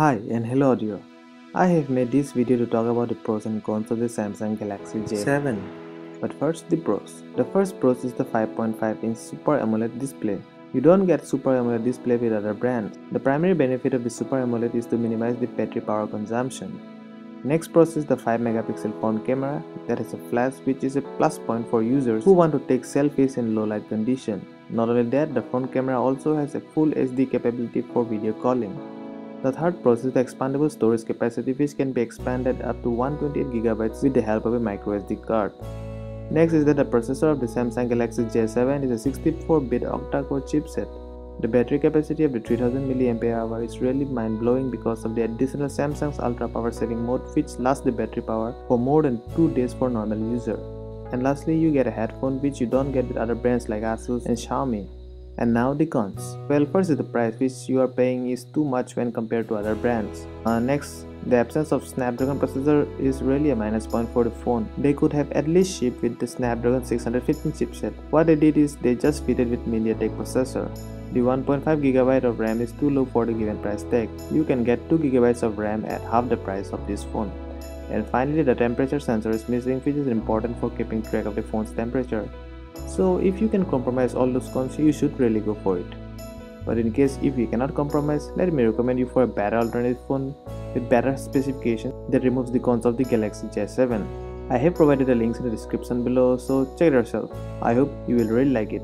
Hi and hello audio. I have made this video to talk about the pros and cons of the Samsung Galaxy J7. But first the pros. The first pros is the 5.5-inch Super AMOLED display. You don't get Super AMOLED display with other brands. The primary benefit of the Super AMOLED is to minimize the battery power consumption. Next pros is the 5-megapixel front camera that has a flash, which is a plus point for users who want to take selfies in low light condition. Not only that, the front camera also has a full HD capability for video calling. The third pro is the expandable storage capacity, which can be expanded up to 128GB with the help of a microSD card. Next is that the processor of the Samsung Galaxy J7 is a 64-bit octa-core chipset. The battery capacity of the 3000 mAh is really mind-blowing because of the additional Samsung's ultra power saving mode, which lasts the battery power for more than 2 days for normal user. And lastly, you get a headphone which you don't get with other brands like Asus and Xiaomi. And now the cons. Well, first is the price, which you are paying is too much when compared to other brands. Next, the absence of Snapdragon processor is really a minus point for the phone. They could have at least shipped with the Snapdragon 615 chipset. What they did is they just fitted with MediaTek processor. The 1.5GB of RAM is too low for the given price tag. You can get 2GB of RAM at half the price of this phone. And finally, the temperature sensor is missing, which is important for keeping track of the phone's temperature. So if you can compromise all those cons, you should really go for it. But in case if you cannot compromise, let me recommend you for a better alternative phone with better specifications that removes the cons of the Galaxy J7. I have provided the links in the description below, so check it yourself. I hope you will really like it.